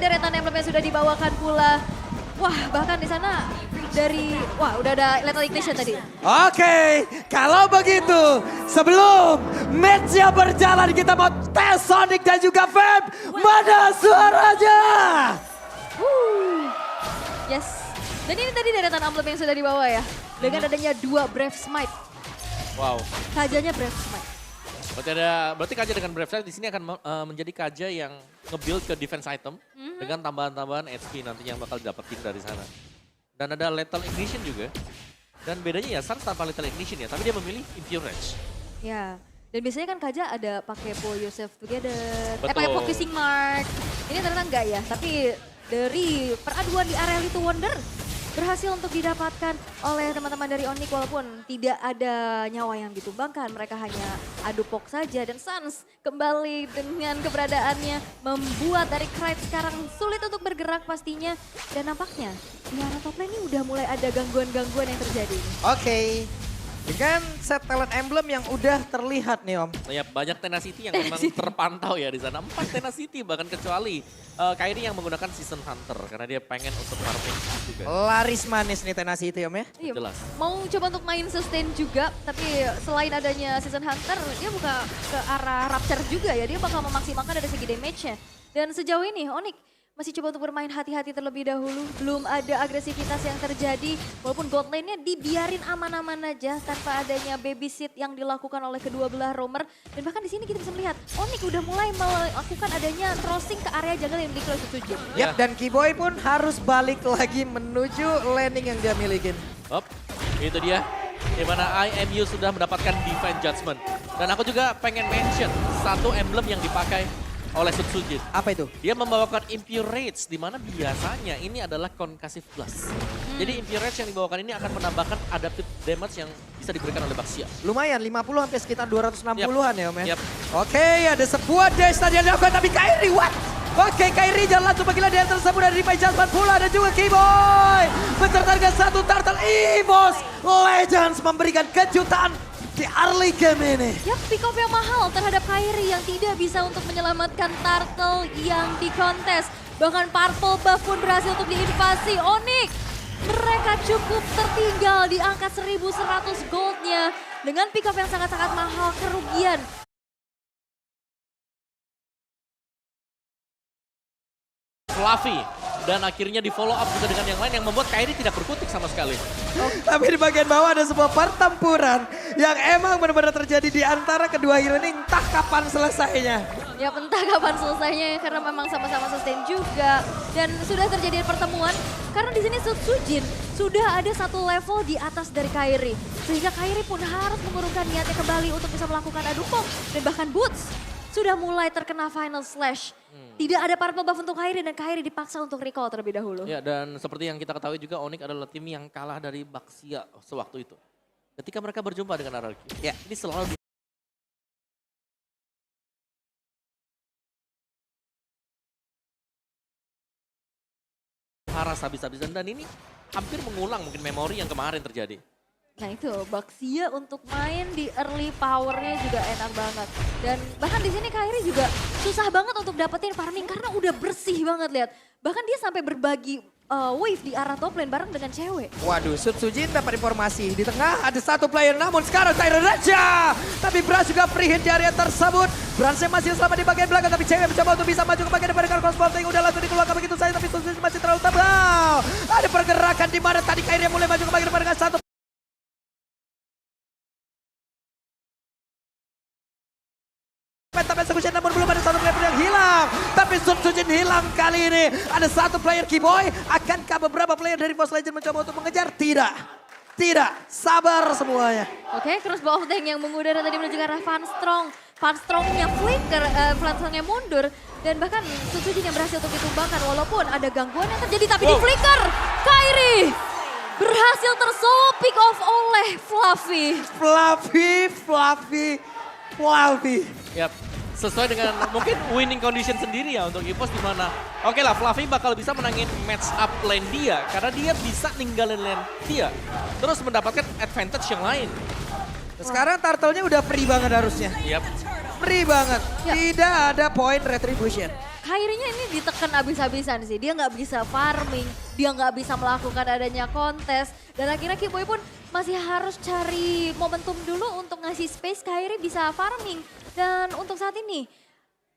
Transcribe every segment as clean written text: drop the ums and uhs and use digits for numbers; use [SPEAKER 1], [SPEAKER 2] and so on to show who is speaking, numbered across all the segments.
[SPEAKER 1] deretan emblem yang sudah dibawakan pula. Wah, bahkan di sana udah ada Lethal Ignition tadi.
[SPEAKER 2] Oke, kalau begitu sebelum match-nya berjalan kita mau tes Sonic dan juga Feb. Mana suaranya?
[SPEAKER 1] Yes. Dan ini tadi deretan emblem yang sudah dibawa ya. Dengan adanya 2 Brave Smite.
[SPEAKER 3] Wow.
[SPEAKER 1] Kajanya Brave Smite.
[SPEAKER 3] Berarti Kaja dengan Brave Smite di sini akan menjadi Kaja yang nge-build ke defense item dengan tambahan-tambahan HP nantinya yang bakal didapetin dari sana. Dan ada Lethal Ignition juga. Dan bedanya ya Sans tanpa Lethal Ignition ya, tapi dia memilih Impure Rage.
[SPEAKER 1] Ya. Dan biasanya kan Kaja ada pakai Pull Yourself Together,
[SPEAKER 3] Betul.
[SPEAKER 1] pakai Focusing Mark. Ini ternyata enggak ya, tapi dari peraduan di area Little Wonder berhasil untuk didapatkan oleh teman-teman dari Onyx walaupun tidak ada nyawa yang ditumbangkan. Mereka hanya adu pok saja dan Sans kembali dengan keberadaannya membuat dari Knight sekarang sulit untuk bergerak pastinya. Dan nampaknya di arah top lane ini udah mulai ada gangguan-gangguan yang terjadi.
[SPEAKER 2] Oke, dengan set talent emblem yang udah terlihat nih Om.
[SPEAKER 3] Ya banyak Tenacity yang memang terpantau ya di sana. 4 Tenacity bahkan kecuali Kairi yang menggunakan Season Hunter karena dia pengen untuk farming juga.
[SPEAKER 2] Laris manis nih Tenacity Om ya.
[SPEAKER 1] Iya,
[SPEAKER 3] Jelas.
[SPEAKER 1] mau coba untuk main sustain juga, tapi selain adanya Season Hunter, dia buka ke arah Rapture juga ya. Dia bakal memaksimalkan dari segi damage-nya. Dan sejauh ini Onyx masih coba untuk bermain hati-hati terlebih dahulu. Belum ada agresivitas yang terjadi. Walaupun god lane-nya dibiarin aman-aman aja tanpa adanya babysit yang dilakukan oleh kedua belah roamer. Dan bahkan di sini kita bisa melihat Onyx udah mulai melakukan adanya crossing ke area jungle yang dimiliki oleh Sutsujin.
[SPEAKER 2] Yap, dan Kiboy pun harus balik lagi menuju landing yang dia milikin.
[SPEAKER 3] Hop, itu dia. Di mana IMU sudah mendapatkan Divine Judgment. Dan aku juga pengen mention satu emblem yang dipakai oleh Sutsujin.
[SPEAKER 2] Apa itu?
[SPEAKER 3] Dia membawakan Impure Rage, di mana biasanya ini adalah Concussive Blast. Jadi Impure Rage yang dibawakan ini akan menambahkan adaptive damage yang bisa diberikan oleh Baxia.
[SPEAKER 2] Lumayan, 50 sampai sekitar 260-an ya Om ya.
[SPEAKER 3] Yap.
[SPEAKER 2] Oke, ada sebuah dash tadi yang dilakukan, tapi Kairi what? Oke, Kairi jalan langsung bagi dia tersebut dari Divine Judgment pula dan juga Kiboy. Beserta dengan satu Turtle EVOS Legends memberikan kejutan di early game ini.
[SPEAKER 1] Ya, pick up yang mahal terhadap Kairi yang tidak bisa untuk menyelamatkan Turtle yang di kontes. Bahkan Purple Buff pun berhasil untuk diinvasi Onyx. Mereka cukup tertinggal di angka 1100 goldnya. Dengan pick up yang sangat-sangat mahal, kerugian.
[SPEAKER 3] Fluffy. Dan akhirnya di follow up juga dengan yang lain yang membuat Kairi tidak berkutik sama sekali.
[SPEAKER 2] Tapi di bagian bawah ada sebuah pertempuran yang emang benar-benar terjadi di antara kedua hero ini, entah kapan selesainya.
[SPEAKER 1] Ya entah kapan selesainya karena memang sama-sama sustain juga. Dan sudah terjadi pertemuan karena di sini Sutsujin sudah ada satu level di atas dari Kairi. Sehingga Kairi pun harus mengurungkan niatnya kembali untuk bisa melakukan adu pom. Dan bahkan Boots sudah mulai terkena final slash. Tidak ada purple buff untuk Kairi dan Kairi dipaksa untuk recall terlebih dahulu.
[SPEAKER 3] Ya, dan seperti yang kita ketahui juga Onyx adalah tim yang kalah dari Baxia sewaktu itu. Ketika mereka berjumpa dengan RRQ,
[SPEAKER 2] Ya.
[SPEAKER 3] ini selalu haras habis-habisan dan ini hampir mengulang mungkin memori yang kemarin terjadi.
[SPEAKER 1] Nah itu, Baxia untuk main di early powernya juga enak banget. Dan bahkan di sini Kairi juga susah banget untuk dapetin farming karena udah bersih banget lihat. Bahkan dia sampai berbagi wave di arah top lane bareng dengan cewek.
[SPEAKER 2] Waduh, Sutsujin dapat informasi. Di tengah ada satu player, namun sekarang Tyron Raja. Tapi Bras juga free hit di area tersebut. Bransnya masih selamat di bagian belakang, tapi cewek mencoba untuk bisa maju ke bagian depan dengan crossbow. Udah langsung dikeluarkan begitu saja, tapi Sutsujin masih terlalu tebal. Ada pergerakan di mana tadi Kairi mulai maju ke bagian depan dengan satu. Tapi eksekusi namun belum ada satu player yang hilang. Tapi Sutsujin hilang kali ini. Ada satu player Kiboy. Akankah beberapa player dari Force Legend mencoba untuk mengejar? Tidak. Tidak. Sabar semuanya.
[SPEAKER 1] Oke, crossbow of Deng yang mengudara tadi menuju ke arah Van Strong. Van Strongnya flicker, Van Strongnya mundur. Dan bahkan Sutsujin yang berhasil untuk ditumbangkan. Walaupun ada gangguan yang terjadi tapi di flicker. Kairi berhasil tersolo pick off oleh Fluffy.
[SPEAKER 2] Fluffy.
[SPEAKER 3] Yap. Sesuai dengan mungkin winning condition sendiri ya untuk EVOS di mana oke lah Fluffy bakal bisa menangin match up lane dia karena dia bisa ninggalin lane dia terus mendapatkan advantage yang lain.
[SPEAKER 2] Sekarang Turtle-nya udah free banget harusnya.
[SPEAKER 3] Yap.
[SPEAKER 2] Free banget.
[SPEAKER 1] Ya.
[SPEAKER 2] Tidak ada point retribution.
[SPEAKER 1] Kairinya ini ditekan abis-abisan sih. Dia nggak bisa farming, dia nggak bisa melakukan adanya kontes. Dan akhirnya Kiboy pun masih harus cari momentum dulu untuk ngasih space Kairi bisa farming. Dan untuk saat ini,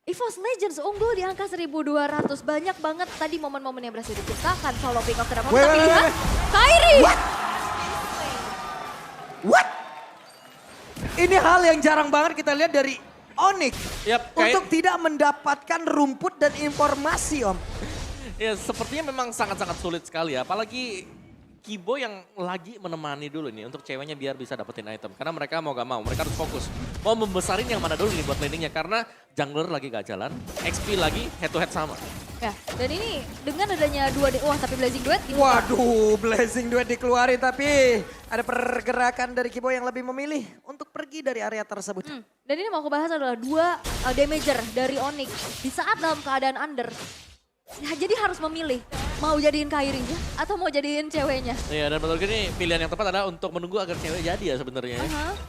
[SPEAKER 1] EVOS Legends unggul di angka 1200. Banyak banget tadi momen-momen yang berhasil diciptakan. Solo pick off Terapon, tapi lihat Kairi.
[SPEAKER 2] What? Ini hal yang jarang banget kita lihat dari Onyx. Untuk tidak mendapatkan rumput dan informasi, Om.
[SPEAKER 3] Ya sepertinya memang sangat-sangat sulit sekali ya. Apalagi Kiboy yang lagi menemani dulu nih untuk ceweknya biar bisa dapetin item. Karena mereka mau gak mau, mereka harus fokus. Mau membesarin yang mana dulu nih buat landingnya. Karena jungler lagi gak jalan, XP lagi head to head sama.
[SPEAKER 1] Ya, dan ini dengan adanya wah tapi Blazing Duet gimana?
[SPEAKER 2] Waduh, Blazing Duet dikeluarin tapi ada pergerakan dari Kiboy yang lebih memilih untuk pergi dari area tersebut.
[SPEAKER 1] Dan ini mau aku bahas adalah 2 damager dari Onyx di saat dalam keadaan under. Ya, jadi harus memilih mau jadiin Kairinya atau mau jadiin ceweknya.
[SPEAKER 3] Iya, dan menurut gue ini pilihan yang tepat adalah untuk menunggu agar cewek jadi ya sebenarnya.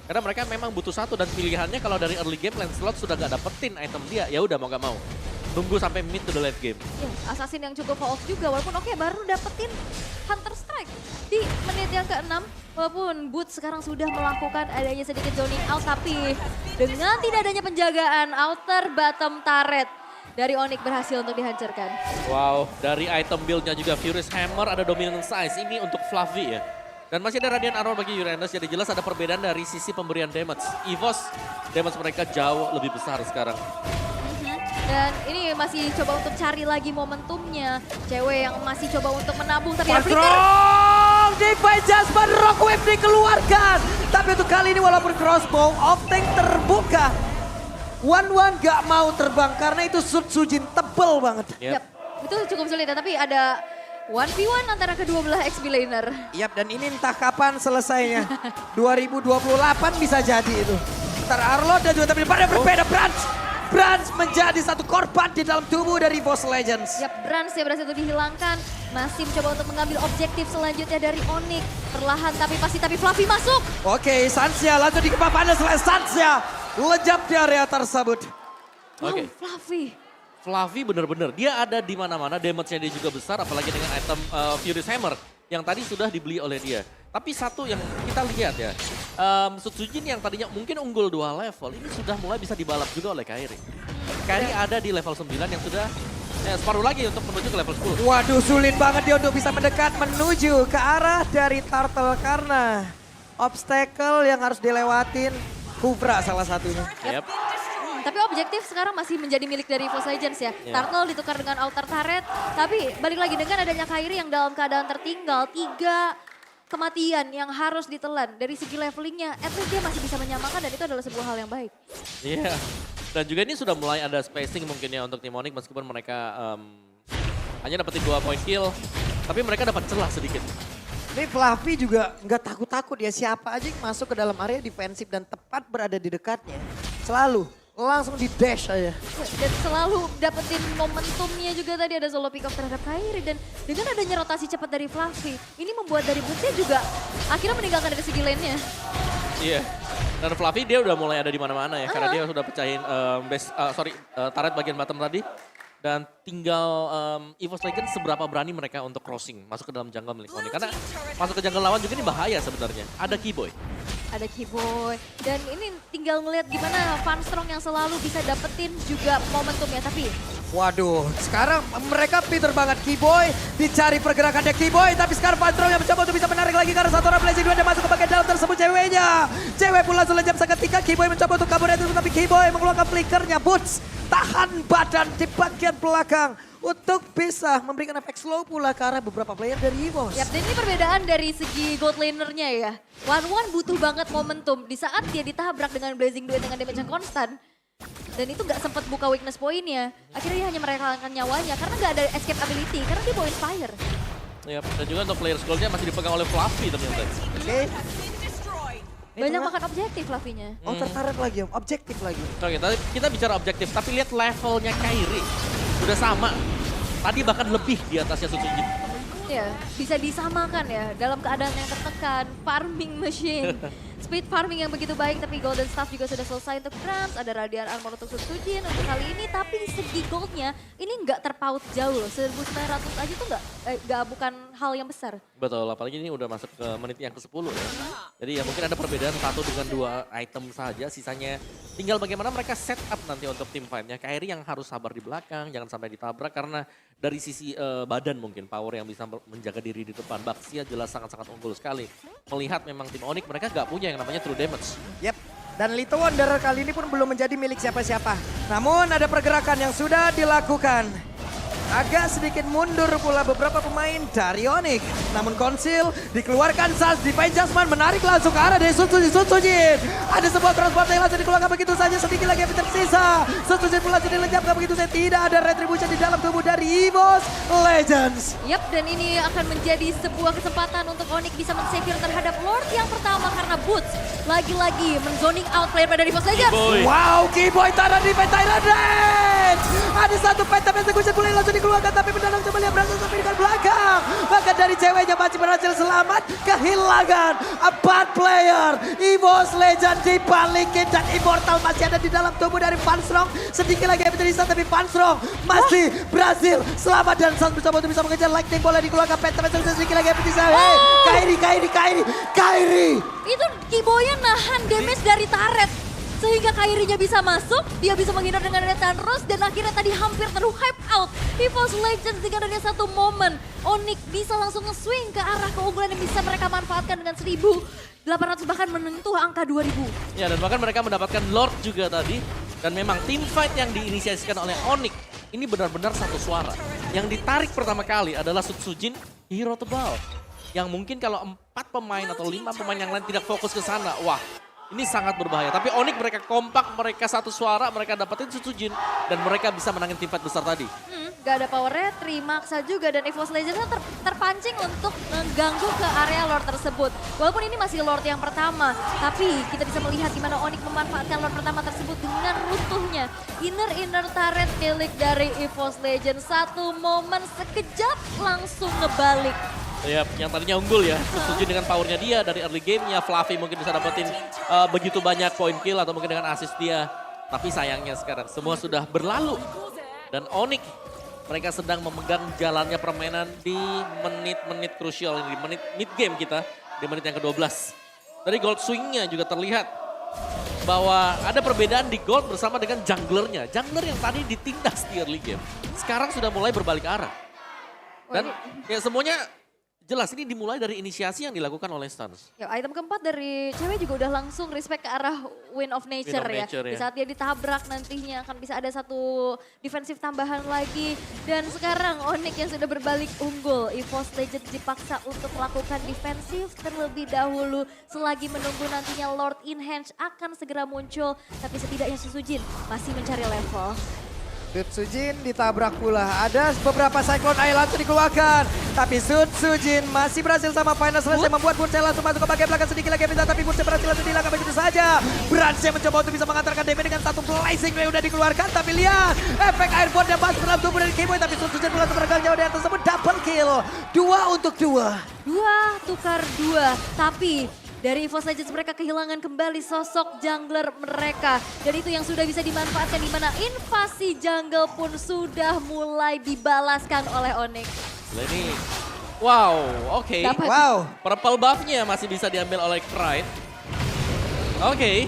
[SPEAKER 3] Karena mereka memang butuh satu dan pilihannya kalau dari early game Lancelot sudah gak dapetin item dia, ya udah mau gak mau. Nunggu sampai mid to the late game.
[SPEAKER 1] Ya, Assassin yang cukup off juga walaupun oke baru dapetin Hunter Strike di menit yang ke-6. Walaupun Boots sekarang sudah melakukan adanya sedikit zoning out tapi dengan tidak adanya penjagaan outer bottom turret dari Onyx berhasil untuk dihancurkan.
[SPEAKER 3] Wow, dari item build-nya juga Furious Hammer ada dominant size. Ini untuk Fluffy ya. Dan masih ada Radiant Arrow bagi Uranus, jadi jelas ada perbedaan dari sisi pemberian damage. EVOS, damage mereka jauh lebih besar sekarang.
[SPEAKER 1] Dan ini masih coba untuk cari lagi momentumnya. Cewek yang masih coba untuk menabung tapi ada flicker.
[SPEAKER 2] Strong Divine Jasmine Rock Wave dikeluarkan. Tapi untuk kali ini walaupun crossbow, off-tank terbuka. One gak mau terbang karena itu Sujin tebel banget.
[SPEAKER 1] Yap, itu cukup sulit ya, tapi ada 1v1 antara kedua belah XP laner.
[SPEAKER 2] Yap, dan ini entah kapan selesainya. 2028 bisa jadi itu. Ntar Arlo dan juga tapi pada berbeda Branch menjadi satu korban di dalam tubuh dari EVOS Legends.
[SPEAKER 1] Yap, Branch yang berhasil itu dihilangkan. Masih mencoba untuk mengambil objektif selanjutnya dari Onyx. Perlahan tapi pasti, tapi Fluffy masuk.
[SPEAKER 2] Oke, Sansya langsung di kepapannya selain Sansya. Lejap di area tersebut.
[SPEAKER 3] Oke. Fluffy bener-bener, dia ada di mana-mana, damage-nya dia juga besar, apalagi dengan item Furious Hammer yang tadi sudah dibeli oleh dia. Tapi satu yang kita lihat ya, Sujin yang tadinya mungkin unggul 2 level, ini sudah mulai bisa dibalap juga oleh Kairi. Kairi ada di level 9 yang sudah separuh lagi untuk menuju ke level 10.
[SPEAKER 2] Waduh, sulit banget dia untuk bisa mendekat menuju ke arah dari Turtle karena obstacle yang harus dilewatin. Kufra salah satunya.
[SPEAKER 3] Yep.
[SPEAKER 1] Tapi objektif sekarang masih menjadi milik dari EVOS Legends ya. Turtle ditukar dengan outer turret. Tapi balik lagi dengan adanya Kairi yang dalam keadaan tertinggal. 3 kematian yang harus ditelan. Dari segi levelingnya, at least dia masih bisa menyamakan dan itu adalah sebuah hal yang baik.
[SPEAKER 3] Iya. Dan juga ini sudah mulai ada spacing mungkin ya untuk tim Onyx meskipun mereka hanya dapetin 2 point kill. Tapi mereka dapat celah sedikit.
[SPEAKER 2] Ini Fluffy juga nggak takut-takut ya, siapa aja yang masuk ke dalam area defensif dan tepat berada di dekatnya. Selalu langsung di dash aja.
[SPEAKER 1] Dan selalu dapetin momentumnya juga tadi ada solo pick up terhadap Kairi. Dan dengan adanya rotasi cepat dari Fluffy, ini membuat dari Bootsnya juga akhirnya meninggalkan dari segi lane-nya.
[SPEAKER 3] Iya. Dan Fluffy dia udah mulai ada di mana-mana ya, karena dia sudah pecahin turret bagian bottom tadi. Dan tinggal EVOS Legends seberapa berani mereka untuk crossing, masuk ke dalam jungle milik Onyx. Karena masuk ke jungle lawan juga ini bahaya sebenarnya. Ada Kiboy.
[SPEAKER 1] Ada Kiboy. Dan ini tinggal ngelihat gimana Funstrong yang selalu bisa dapetin juga momentumnya. Tapi
[SPEAKER 2] waduh, sekarang mereka pinter banget. Kiboy dicari pergerakannya Kiboy, tapi sekarang Funstrong yang mencoba untuk bisa menarik lagi karena satu orang Blazing Duet yang masuk ke bagian dalam tersebut ceweknya. Cewek pun langsung lejam seketika, Kiboy mencoba untuk kabur itu, tapi Kiboy mengeluarkan flickernya. Boots tahan badan di bagian belakang untuk bisa memberikan efek slow pula ke arah beberapa player dari EVOS.
[SPEAKER 1] yap, dan ini perbedaan dari segi gold lanernya ya. One butuh banget momentum di saat dia ditabrak dengan Blazing Duet dengan damage yang konstan. Dan itu gak sempat buka weakness point-nya. Akhirnya dia hanya merelakan nyawanya karena gak ada escape ability, karena dia bawa Inspire.
[SPEAKER 3] Yep. Dan juga untuk player gold-nya masih dipegang oleh Fluffy ternyata.
[SPEAKER 2] Oke.
[SPEAKER 1] Banyak makan objektif Fluffy-nya.
[SPEAKER 2] Outer turret lagi Om, objektif lagi.
[SPEAKER 3] Oke, tadi kita bicara objektif, tapi lihat levelnya Kairi. Udah sama. Tadi bahkan lebih di atasnya Sujin.
[SPEAKER 1] Ya, bisa disamakan ya dalam keadaan yang tertekan, farming machine. speed farming yang begitu baik, tapi golden staff juga sudah selesai untuk Brans. Ada radiant armor untuk Sutsujin untuk kali ini, tapi segi goldnya ini nggak terpaut jauh loh. 1.900 aja tuh nggak bukan hal yang besar.
[SPEAKER 3] Betul, apalagi ini udah masuk ke menit yang ke-10 ya. Jadi ya mungkin ada perbedaan 1 dengan 2 item saja, sisanya tinggal bagaimana mereka set up nanti untuk tim fight-nya. Kairi yang harus sabar di belakang, jangan sampai ditabrak karena dari sisi badan mungkin power yang bisa menjaga diri di depan. Baxia jelas sangat-sangat unggul sekali. Melihat memang tim Onyx mereka nggak punya yang namanya true damage.
[SPEAKER 2] Yep. Dan Little Wonder kali ini pun belum menjadi milik siapa-siapa. Namun ada pergerakan yang sudah dilakukan. Agak sedikit mundur pula beberapa pemain dari Onyx. Namun Konsil dikeluarkan Sals, Divine Jasmine menarik langsung ke arah dari Sutsujin. Ada sebuah transport yang langsung dikeluarkan begitu saja, sedikit lagi yang tersisa. Sutsujin pula langsung dilenyapkan begitu saja, tidak ada retribution di dalam tubuh dari EVOS Legends.
[SPEAKER 1] Yap, dan ini akan menjadi sebuah kesempatan untuk Onyx bisa men-secure terhadap Lord yang pertama karena Boots lagi-lagi men-zoning out player pada EVOS Legends.
[SPEAKER 2] Wow, Keyboy taruh di Tyrant Rage. Ada satu phantom execution pula yang langsung dikeluarkan, tapi mendalam coba lihat berhasil sampai di belakang. Bahkan dari ceweknya masih berhasil selamat, kehilangan 4 player. EVOS Legend dibalikin dan Immortal masih ada di dalam tubuh dari Fanstrong. Sedikit lagi yang tersisa, tapi Fanstrong masih berhasil selamat dan Sans mencoba untuk bisa mengejar Lightning Bolt yang dikeluarkan. Phantom execution sedikit lagi yang tersisa. Hey, Kairi.
[SPEAKER 1] Itu Kiboya nahan damage dari turret. Sehingga Kairinya bisa masuk, dia bisa menghindar dengan Nathan Rose dan akhirnya tadi hampir hype out. EVOS Legends dengan adanya satu momen, Onyx bisa langsung nge-swing ke arah keunggulan yang bisa mereka manfaatkan dengan 1.800 bahkan menyentuh angka 2.000.
[SPEAKER 3] Ya, dan bahkan mereka mendapatkan Lord juga tadi. Dan memang tim fight yang diinisiasikan oleh Onyx ini benar-benar satu suara. Yang ditarik pertama kali adalah Sutsujin, hero tebal. Yang mungkin kalau 4 pemain atau 5 pemain yang lain tidak fokus ke sana, wah ini sangat berbahaya. Tapi Onyx mereka kompak, mereka satu suara, mereka dapetin Sutsujin. Dan mereka bisa menangin tim fight besar tadi.
[SPEAKER 1] Gak ada power retry, maksa juga dan EVOS Legends terpancing untuk mengganggu ke area Lord tersebut. Walaupun ini masih Lord yang pertama, tapi kita bisa melihat gimana Onyx memanfaatkan Lord pertama tersebut dengan runtuhnya inner turret milik dari EVOS Legends. Satu momen sekejap langsung ngebalik.
[SPEAKER 3] Ya, yang tadinya unggul ya, Sutsujin dengan powernya dia dari early gamenya, Fluffy mungkin bisa dapetin begitu banyak point kill atau mungkin dengan assist dia. Tapi sayangnya sekarang semua sudah berlalu. Dan Onyx mereka sedang memegang jalannya permainan di menit-menit krusial ini, di menit mid game kita, di menit yang ke-12. Dari gold swingnya juga terlihat bahwa ada perbedaan di gold bersama dengan junglernya. Jungler yang tadi ditindas di early game, sekarang sudah mulai berbalik arah. Dan ya semuanya jelas ini dimulai dari inisiasi yang dilakukan oleh Stans.
[SPEAKER 1] Ya, item keempat dari cewek juga udah langsung respect ke arah Wind of Nature,
[SPEAKER 3] Wind of Nature,
[SPEAKER 1] ya. Di
[SPEAKER 3] ya.
[SPEAKER 1] saat dia ditabrak nantinya akan bisa ada satu defensif tambahan lagi. Dan sekarang Onyx yang sudah berbalik unggul. EVOS Legends dipaksa untuk melakukan defensif terlebih dahulu. Selagi menunggu nantinya Lord in Hand akan segera muncul. Tapi setidaknya Sutsujin masih mencari level.
[SPEAKER 2] Sutsujin ditabrak pula. Ada beberapa Cyclone Eye langsung dikeluarkan. Tapi Sutsujin masih berhasil sama Final Slash yang membuat Bursa langsung masuk ke bagian belakang sedikit lagi bisa. Tapi Bursa berhasil langsung dihilangkan begitu saja. Brans yang mencoba untuk bisa mengantarkan damage dengan satu blazing yang sudah dikeluarkan. Tapi lihat efek airborne yang masuk dalam tubuh dari Keyboy. Tapi Sutsujin pula meregang jauh dari tersebut. Double kill. 2 untuk 2.
[SPEAKER 1] 2 tukar 2. Tapi dari EVOS Legends mereka kehilangan kembali sosok jungler mereka. Dan itu yang sudah bisa dimanfaatkan di mana invasi jungle pun sudah mulai dibalaskan oleh Onyx.
[SPEAKER 3] Nah ini, wow, oke.
[SPEAKER 1] Dapat.
[SPEAKER 2] Wow.
[SPEAKER 3] Purple buff-nya masih bisa diambil oleh Pride. Oke,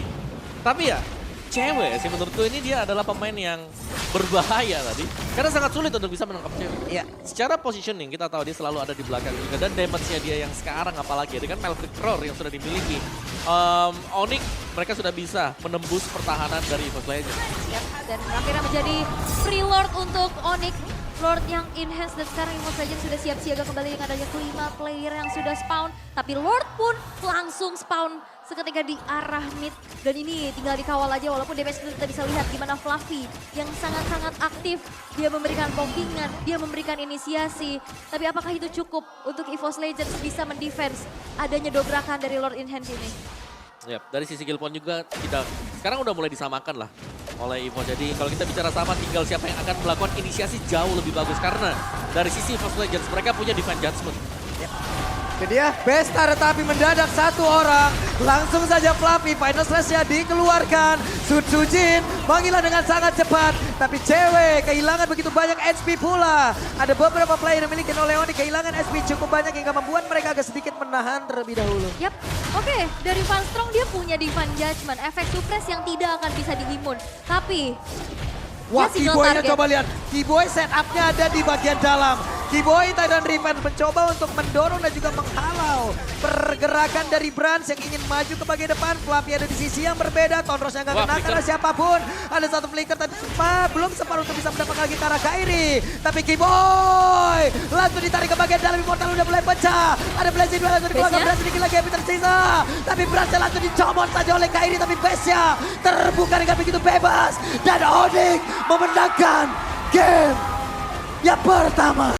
[SPEAKER 3] tapi ya cewek sih menurutku ini dia adalah pemain yang berbahaya tadi. Karena sangat sulit untuk bisa menangkap cewek.
[SPEAKER 2] Iya.
[SPEAKER 3] Secara positioning kita tahu dia selalu ada di belakang juga. Dan damage-nya dia yang sekarang apalagi dengan Melfred Roar yang sudah dimiliki. Onyx mereka sudah bisa menembus pertahanan dari EVOS Legends.
[SPEAKER 1] Ya, dan akhirnya menjadi free Lord untuk Onyx. Lord yang enhance dan sekarang EVOS Legends sudah siap siaga kembali dengan adanya kelima player yang sudah spawn. Tapi Lord pun langsung spawn seketika di arah mid. Dan ini tinggal dikawal aja walaupun damage itu kita bisa lihat gimana Fluffy yang sangat-sangat aktif. Dia memberikan pokingan, dia memberikan inisiasi. Tapi apakah itu cukup untuk EVOS Legends bisa mendefense adanya dobrakan dari Lord in Hand ini?
[SPEAKER 3] Yap, dari sisi Gilpon juga kita sekarang udah mulai disamakan lah oleh EVOS. Jadi kalau kita bicara sama tinggal siapa yang akan melakukan inisiasi jauh lebih bagus. Karena dari sisi EVOS Legends mereka punya Divine Judgment.
[SPEAKER 2] Itu dia Besta tetapi mendadak satu orang. Langsung saja Fluffy final slash-nya dikeluarkan. Sutsujin menghilang dengan sangat cepat. Tapi cewek kehilangan begitu banyak HP pula. Ada beberapa player yang dimiliki oleh Onyx kehilangan HP cukup banyak hingga membuat mereka agak sedikit menahan terlebih dahulu.
[SPEAKER 1] Yap, oke, dari Van Strong dia punya Divine Judgment, efek suppress yang tidak akan bisa diimun. Tapi
[SPEAKER 2] Wah,
[SPEAKER 1] dia single
[SPEAKER 2] Keyboy-nya
[SPEAKER 1] target.
[SPEAKER 2] coba lihat. Keyboy setup-nya ada di bagian dalam. Keyboy Titan Revenge mencoba untuk mendorong dan juga menghalau pergerakan dari Brans yang ingin maju ke bagian depan. Fluffy ada di sisi yang berbeda. Tonrosnya nggak
[SPEAKER 3] Wah,
[SPEAKER 2] kena karena
[SPEAKER 3] flicker.
[SPEAKER 2] siapapun. Ada satu flicker tapi belum sempat untuk bisa mendapatkan Gitara Kairi. Tapi Keyboy langsung ditarik ke bagian dalam. Immortal udah mulai pecah. Ada blazing dua langsung dikeluarkan.
[SPEAKER 1] Base-nya?
[SPEAKER 2] Brans sedikit lagi yang tersisa. Tapi Bransnya langsung dicomot saja oleh Kairi. Tapi base-nya terbuka dengan begitu bebas. Dan Onyx memenangkan game yang pertama.